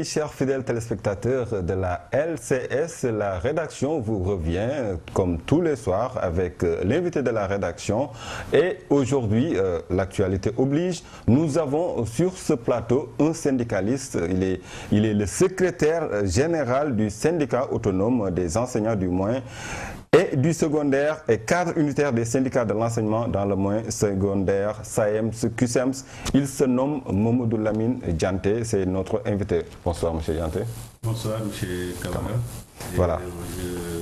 chers fidèles téléspectateurs de la LCS, la rédaction vous revient comme tous les soirs avec l'invité de la rédaction. Et aujourd'hui, l'actualité oblige, nous avons sur ce plateau un syndicaliste. Il est le secrétaire général du syndicat autonome des enseignants du moyen et du secondaire et cadre unitaire des syndicats de l'enseignement dans le moyen secondaire, SAEMS, QSEMS. Il se nomme Mamadou Lamine Dianté, c'est notre invité. Bonsoir M. Dianté. Bonsoir M. Kamara. Voilà.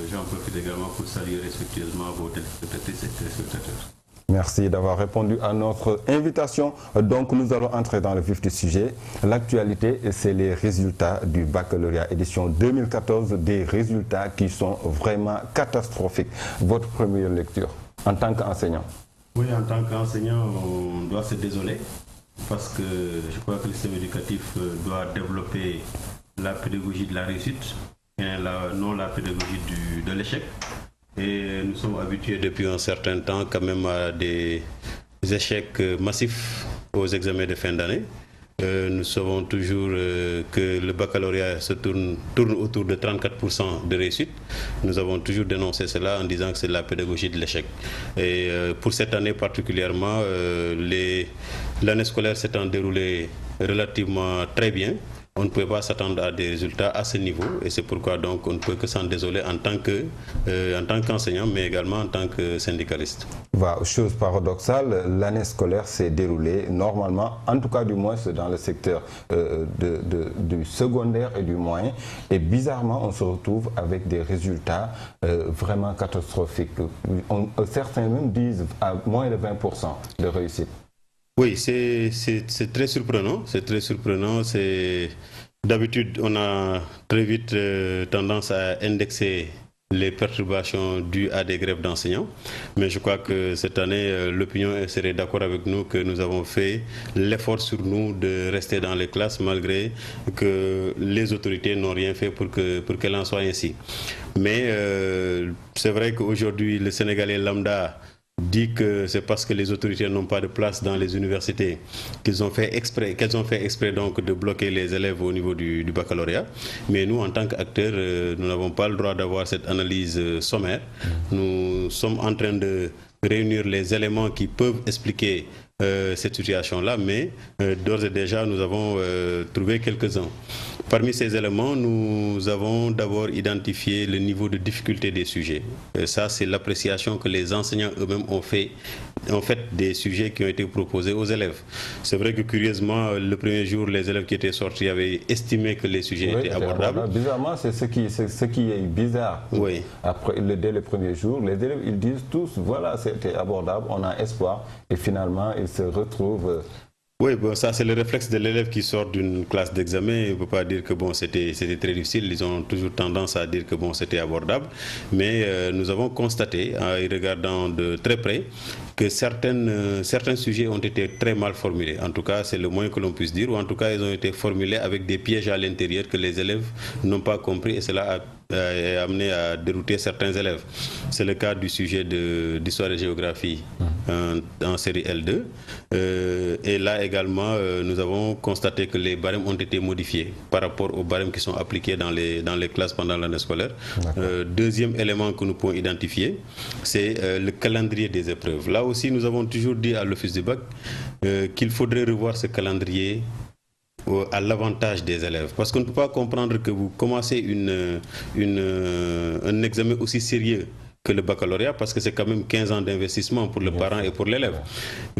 J'en profite également pour saluer respectueusement vos téléspectatrices et téléspectateurs. Merci d'avoir répondu à notre invitation. Donc nous allons entrer dans le vif du sujet. L'actualité, c'est les résultats du baccalauréat édition 2014, des résultats qui sont vraiment catastrophiques. Votre première lecture en tant qu'enseignant? Oui, en tant qu'enseignant, on doit se désoler parce que je crois que le système éducatif doit développer la pédagogie de la réussite et non la pédagogie de l'échec. Et nous sommes habitués depuis un certain temps quand même à des échecs massifs aux examens de fin d'année. Nous savons toujours que le baccalauréat se tourne autour de 34% de réussite. Nous avons toujours dénoncé cela en disant que c'est la pédagogie de l'échec. Et pour cette année particulièrement, l'année scolaire s'étant déroulée relativement très bien. On ne peut pas s'attendre à des résultats à ce niveau et c'est pourquoi donc on ne peut que s'en désoler en tant qu'enseignant mais également en tant que syndicaliste. Chose paradoxale, l'année scolaire s'est déroulée normalement, en tout cas du moins dans le secteur du secondaire et du moyen, et bizarrement on se retrouve avec des résultats vraiment catastrophiques. Certains même disent à moins de 20% de réussite. Oui, c'est très surprenant. C'est très surprenant. D'habitude, on a très vite tendance à indexer les perturbations dues à des grèves d'enseignants. Mais je crois que cette année, l'opinion serait d'accord avec nous que nous avons fait l'effort sur nous de rester dans les classes malgré que les autorités n'ont rien fait pour qu'elle en soit ainsi. Mais c'est vrai qu'aujourd'hui, le Sénégalais lambda dit que c'est parce que les autorités n'ont pas de place dans les universités qu'elles ont fait exprès donc de bloquer les élèves au niveau du baccalauréat. Mais nous, en tant qu'acteurs, nous n'avons pas le droit d'avoir cette analyse sommaire. Nous sommes en train de réunir les éléments qui peuvent expliquer cette situation-là, mais d'ores et déjà, nous avons trouvé quelques-uns. Parmi ces éléments, nous avons d'abord identifié le niveau de difficulté des sujets. Et ça, c'est l'appréciation que les enseignants eux-mêmes ont fait des sujets qui ont été proposés aux élèves. C'est vrai que curieusement, le premier jour, les élèves qui étaient sortis avaient estimé que les sujets étaient abordables. Bizarrement, c'est ce qui est bizarre. Oui. Dès le premier jour, les élèves ils disent tous, voilà, c'était abordable, on a espoir, et finalement, ils se retrouvent... Oui, bon, ça c'est le réflexe de l'élève qui sort d'une classe d'examen. Il ne peut pas dire que bon, c'était très difficile. Ils ont toujours tendance à dire que bon, c'était abordable. Mais nous avons constaté, en y regardant de très près, que certains sujets ont été très mal formulés. En tout cas, c'est le moins que l'on puisse dire. Ou en tout cas, ils ont été formulés avec des pièges à l'intérieur que les élèves n'ont pas compris. Et cela a amené à dérouter certains élèves. C'est le cas du sujet d'histoire et géographie en série L2. Et là également, nous avons constaté que les barèmes ont été modifiés par rapport aux barèmes qui sont appliqués dans les classes pendant l'année scolaire. Deuxième élément que nous pouvons identifier, c'est le calendrier des épreuves. Là aussi, nous avons toujours dit à l'Office du bac qu'il faudrait revoir ce calendrier à l'avantage des élèves. Parce qu'on ne peut pas comprendre que vous commencez un examen aussi sérieux que le baccalauréat, parce que c'est quand même 15 ans d'investissement pour le parent et pour l'élève,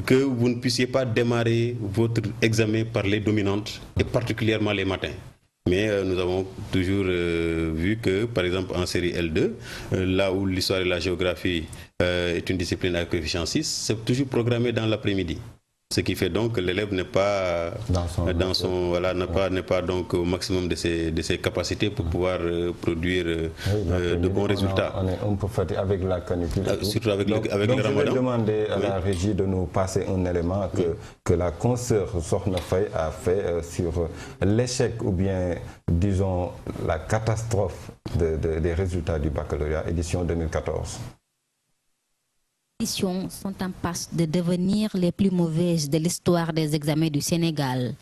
que vous ne puissiez pas démarrer votre examen par les dominantes, et particulièrement les matins. Mais nous avons toujours vu que, par exemple, en série L2, là où l'histoire et la géographie est une discipline à coefficient 6, c'est toujours programmé dans l'après-midi. Ce qui fait donc que l'élève n'est pas n'est pas donc au maximum de ses capacités pour pouvoir produire de bons résultats. On est un peu fatigué avec la canicule. Surtout avec le ramadan. Je vais demander à la régie de nous passer un élément que la consoeur Sokhna Faye a fait sur l'échec ou bien, disons, la catastrophe des résultats du baccalauréat édition 2014. Les éditions sont en passe de devenir les plus mauvaises de l'histoire des examens du Sénégal.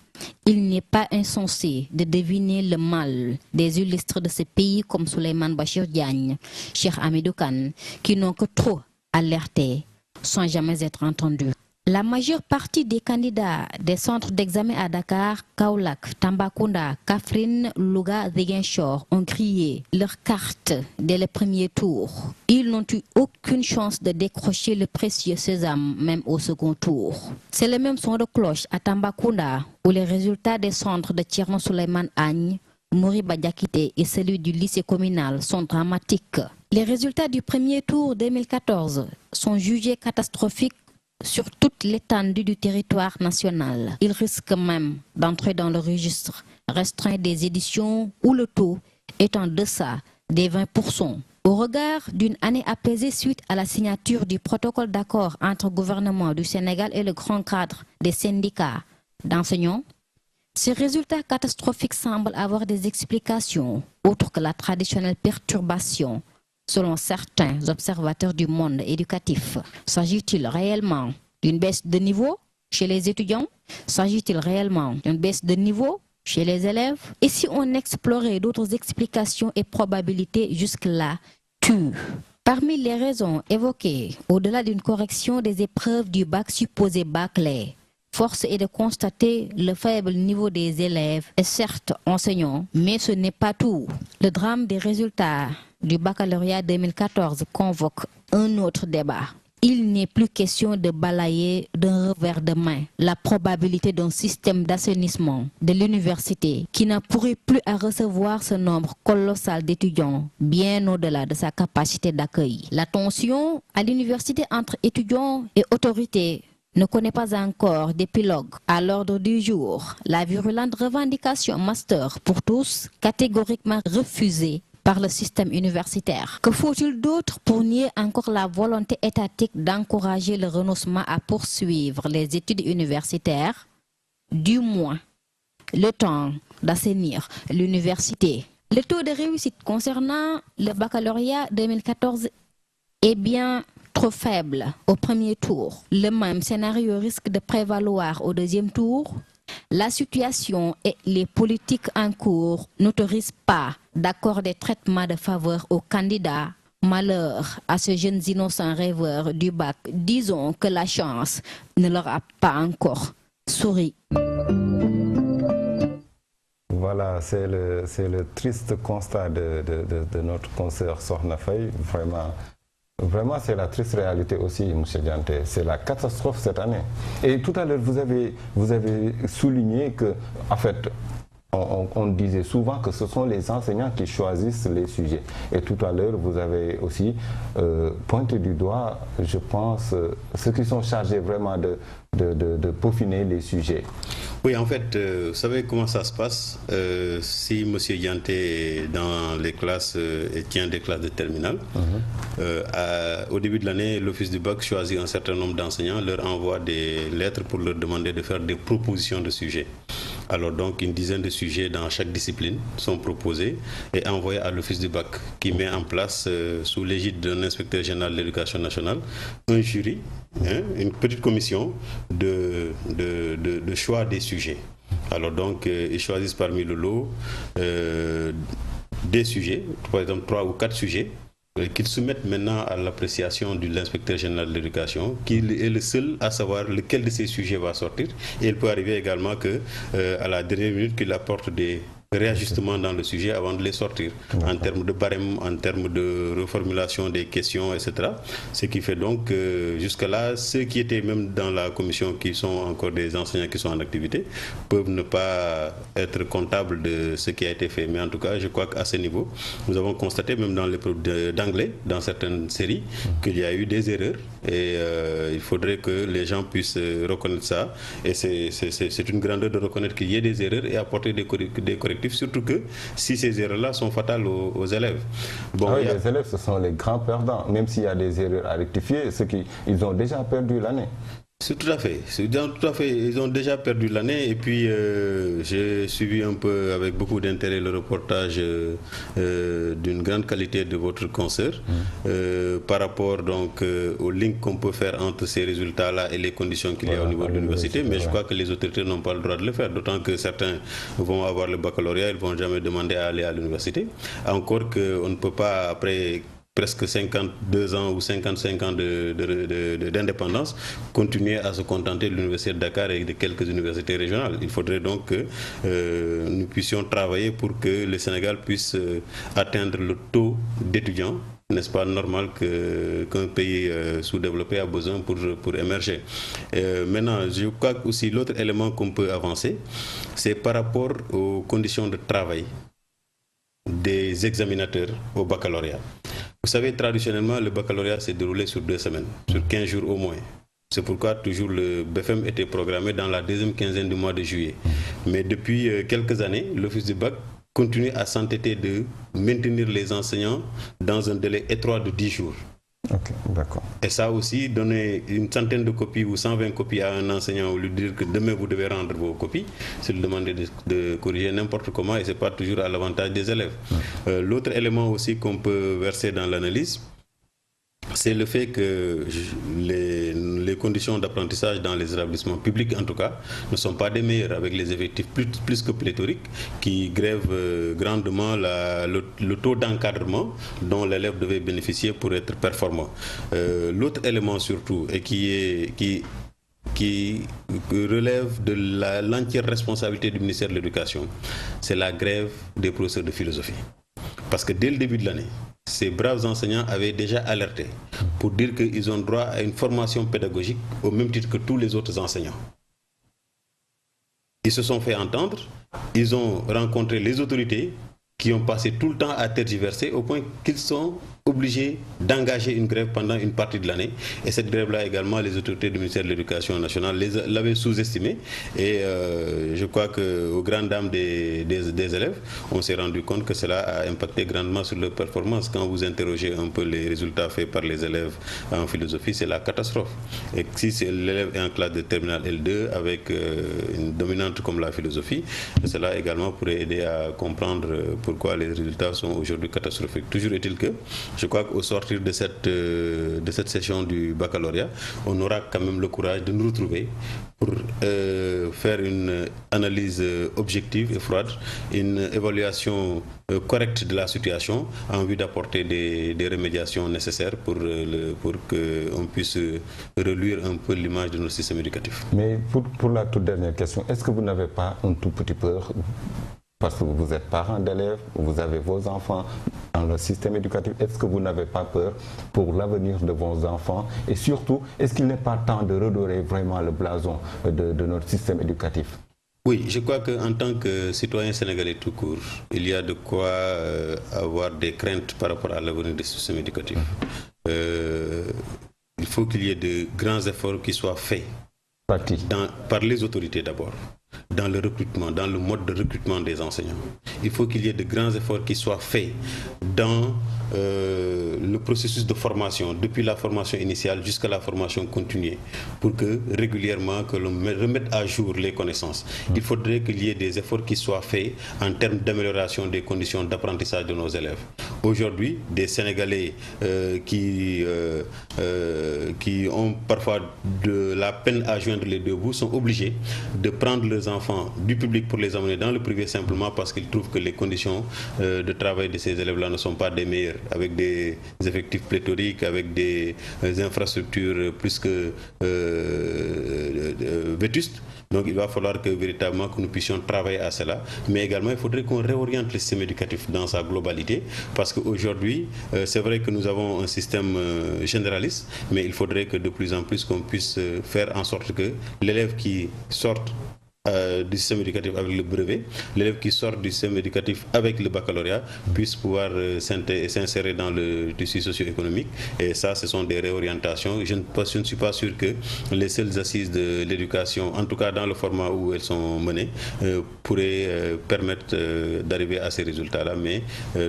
Il n'est pas insensé de deviner le mal des illustres de ce pays comme Souleymane Bachir Diagne, Cheikh Hamidou Kane, qui n'ont que trop alerté sans jamais être entendus. La majeure partie des candidats des centres d'examen à Dakar, Kaolack, Tambacounda, Kaffrine, Louga, Ziguinchor ont crié leur carte dès le premier tour. Ils n'ont eu aucune chance de décrocher le précieux sésame, même au second tour. C'est le même son de cloche à Tambacounda, où les résultats des centres de Thierno Souleymane Agne, Moriba Diakité et celui du lycée communal sont dramatiques. Les résultats du premier tour 2014 sont jugés catastrophiques sur toute l'étendue du territoire national. Il risque même d'entrer dans le registre restreint des éditions où le taux est en deçà des 20%. Au regard d'une année apaisée suite à la signature du protocole d'accord entre le gouvernement du Sénégal et le grand cadre des syndicats d'enseignants, ces résultats catastrophiques semblent avoir des explications autres que la traditionnelle perturbation. Selon certains observateurs du monde éducatif, s'agit-il réellement d'une baisse de niveau chez les étudiants? S'agit-il réellement d'une baisse de niveau chez les élèves? Et si on explorait d'autres explications et probabilités jusque-là tues? Parmi les raisons évoquées, au-delà d'une correction des épreuves du bac supposé bâclé, force est de constater le faible niveau des élèves et certes enseignants, mais ce n'est pas tout. Le drame des résultats du baccalauréat 2014 convoque un autre débat. Il n'est plus question de balayer d'un revers de main la probabilité d'un système d'assainissement de l'université qui n'en pourrait plus à recevoir ce nombre colossal d'étudiants, bien au-delà de sa capacité d'accueil. La tension à l'université entre étudiants et autorités ne connaît pas encore d'épilogue. À l'ordre du jour, la virulente revendication master pour tous, catégoriquement refusée par le système universitaire. Que faut-il d'autre pour nier encore la volonté étatique d'encourager le renoncement à poursuivre les études universitaires? Du moins, le temps d'assainir l'université. Le taux de réussite concernant le baccalauréat 2014 est bien trop faible au premier tour. Le même scénario risque de prévaloir au deuxième tour. La situation et les politiques en cours n'autorisent pas d'accorder traitement de faveur aux candidats. Malheur à ces jeunes innocents rêveurs du bac. Disons que la chance ne leur a pas encore souri. Voilà, c'est le triste constat de notre consoeur Sokhna Faye. Vraiment, c'est la triste réalité aussi, M. Dianté. C'est la catastrophe cette année. Et tout à l'heure, vous avez souligné que, en fait, on disait souvent que ce sont les enseignants qui choisissent les sujets. Et tout à l'heure, vous avez aussi pointé du doigt, je pense, ceux qui sont chargés vraiment de peaufiner les sujets. Oui, en fait, vous savez comment ça se passe. Si M. Dianté est dans les classes et tient des classes de terminale, au début de l'année, l'Office du bac choisit un certain nombre d'enseignants, leur envoie des lettres pour leur demander de faire des propositions de sujets. Alors donc, une dizaine de sujets dans chaque discipline sont proposés et envoyés à l'Office du bac qui met en place, sous l'égide d'un inspecteur général de l'éducation nationale, un jury, une petite commission de choix des sujets. Alors donc, ils choisissent parmi le lot des sujets, par exemple 3 ou 4 sujets, qu'ils soumettent maintenant à l'appréciation de l'inspecteur général de l'éducation, qui est le seul à savoir lequel de ces sujets va sortir. Et il peut arriver également qu'à la dernière minute, qu'il apporte des réajustements dans le sujet avant de les sortir, en termes de barème, en termes de reformulation des questions, etc. Ce qui fait donc que jusque-là, ceux qui étaient même dans la commission, qui sont encore des enseignants qui sont en activité, peuvent ne pas être comptables de ce qui a été fait. Mais en tout cas, je crois qu'à ce niveau, nous avons constaté, même dans l'épreuve d'anglais, dans certaines séries, qu'il y a eu des erreurs. Et il faudrait que les gens puissent reconnaître ça. Et c'est une grandeur de reconnaître qu'il y ait des erreurs et apporter des correctifs. Surtout que si ces erreurs-là sont fatales aux élèves. Bon, oui, les élèves, ce sont les grands perdants. Même s'il y a des erreurs à rectifier, ils ont déjà perdu l'année. C'est tout à fait. Tout à fait. Ils ont déjà perdu l'année et puis j'ai suivi un peu avec beaucoup d'intérêt le reportage d'une grande qualité de votre consoeur par rapport donc au link qu'on peut faire entre ces résultats-là et les conditions qu'il y a au niveau de l'université. Mais je crois que les autorités n'ont pas le droit de le faire, d'autant que certains vont avoir le baccalauréat, ils ne vont jamais demander à aller à l'université. Encore qu'on ne peut pas, après presque 52 ans ou 55 ans d'indépendance, continuer à se contenter de l'université de Dakar et de quelques universités régionales. Il faudrait donc que nous puissions travailler pour que le Sénégal puisse atteindre le taux d'étudiants, n'est-ce pas normal qu'un pays sous-développé a besoin pour émerger. Maintenant, je crois aussi l'autre élément qu'on peut avancer, c'est par rapport aux conditions de travail des examinateurs au baccalauréat. Vous savez, traditionnellement, le baccalauréat s'est déroulé sur 2 semaines, sur 15 jours au moins. C'est pourquoi toujours le BFM était programmé dans la deuxième quinzaine du mois de juillet. Mais depuis quelques années, l'Office du bac continue à s'entêter de maintenir les enseignants dans un délai étroit de 10 jours. Ok, d'accord. Et ça aussi, donner une centaine de copies ou 120 copies à un enseignant ou lui dire que demain vous devez rendre vos copies, c'est lui demander de corriger n'importe comment et ce n'est pas toujours à l'avantage des élèves. L'autre élément aussi qu'on peut verser dans l'analyse, c'est le fait que les conditions d'apprentissage dans les établissements publics, en tout cas, ne sont pas des meilleures, avec les effectifs plus que pléthoriques qui grèvent grandement le taux d'encadrement dont l'élève devait bénéficier pour être performant. L'autre élément surtout, et qui relève de l'entière responsabilité du ministère de l'Éducation, c'est la grève des professeurs de philosophie. Parce que dès le début de l'année, ces braves enseignants avaient déjà alerté pour dire qu'ils ont droit à une formation pédagogique au même titre que tous les autres enseignants. Ils se sont fait entendre, ils ont rencontré les autorités qui ont passé tout le temps à tergiverser au point qu'ils sont obligés d'engager une grève pendant une partie de l'année. Et cette grève-là également, les autorités du ministère de l'Éducation nationale l'avaient sous-estimée. Et je crois qu'aux grandes dames des élèves, on s'est rendu compte que cela a impacté grandement sur leur performance. Quand vous interrogez un peu les résultats faits par les élèves en philosophie, c'est la catastrophe. Et si l'élève est en classe de terminale L2 avec une dominante comme la philosophie, cela également pourrait aider à comprendre pourquoi les résultats sont aujourd'hui catastrophiques. Toujours est-il que, je crois qu'au sortir de cette session du baccalauréat, on aura quand même le courage de nous retrouver pour faire une analyse objective et froide, une évaluation correcte de la situation en vue d'apporter des remédiations nécessaires pour qu'on puisse reluire un peu l'image de notre système éducatif. Mais pour la toute dernière question, est-ce que vous n'avez pas un tout petit peur? Parce que vous êtes parents d'élèves, vous avez vos enfants dans le système éducatif. Est-ce que vous n'avez pas peur pour l'avenir de vos enfants? Et surtout, est-ce qu'il n'est pas temps de redorer vraiment le blason de notre système éducatif? Oui, je crois qu'en tant que citoyen sénégalais tout court, il y a de quoi avoir des craintes par rapport à l'avenir du système éducatif. Il faut qu'il y ait de grands efforts qui soient faits par les autorités d'abord, dans le recrutement, dans le mode de recrutement des enseignants. Il faut qu'il y ait de grands efforts qui soient faits dans le processus de formation, depuis la formation initiale jusqu'à la formation continue, pour que régulièrement que l'on remette à jour les connaissances. Il faudrait qu'il y ait des efforts qui soient faits en termes d'amélioration des conditions d'apprentissage de nos élèves. Aujourd'hui, des Sénégalais qui ont parfois de la peine à joindre les deux bouts sont obligés de prendre leurs enfants du public pour les emmener dans le privé simplement parce qu'ils trouvent que les conditions de travail de ces élèves-là ne sont pas des meilleures, avec des effectifs pléthoriques, avec des infrastructures plus que vétustes. Donc il va falloir que véritablement que nous puissions travailler à cela, mais également il faudrait qu'on réoriente le système éducatif dans sa globalité, parce qu'aujourd'hui c'est vrai que nous avons un système généraliste, mais il faudrait que de plus en plus qu'on puisse faire en sorte que l'élève qui sorte du système éducatif avec le brevet, l'élève qui sort du système éducatif avec le baccalauréat puisse pouvoir s'insérer dans le tissu socio-économique. Et ça, ce sont des réorientations. Je ne suis pas sûr que les seules assises de l'éducation, en tout cas dans le format où elles sont menées, pourraient permettre d'arriver à ces résultats-là. Mais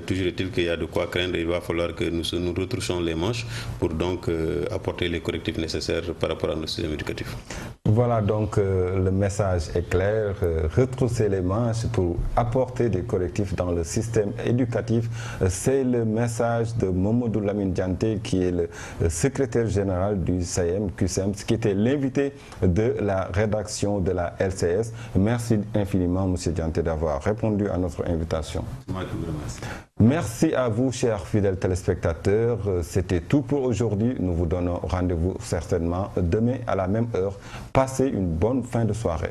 toujours est-il qu'il y a de quoi craindre. Il va falloir que nous retroussions les manches pour donc apporter les correctifs nécessaires par rapport à notre système éducatif. Voilà donc le message est clair, retrousser les manches pour apporter des correctifs dans le système éducatif. C'est le message de Mamadou Lamine Dianté, qui est le secrétaire général du QCM, qui était l'invité de la rédaction de la LCS. Merci infiniment, M. Dianté, d'avoir répondu à notre invitation. Moi qui vous remercie. Merci à vous, chers fidèles téléspectateurs. C'était tout pour aujourd'hui. Nous vous donnons rendez-vous certainement demain à la même heure. Passez une bonne fin de soirée.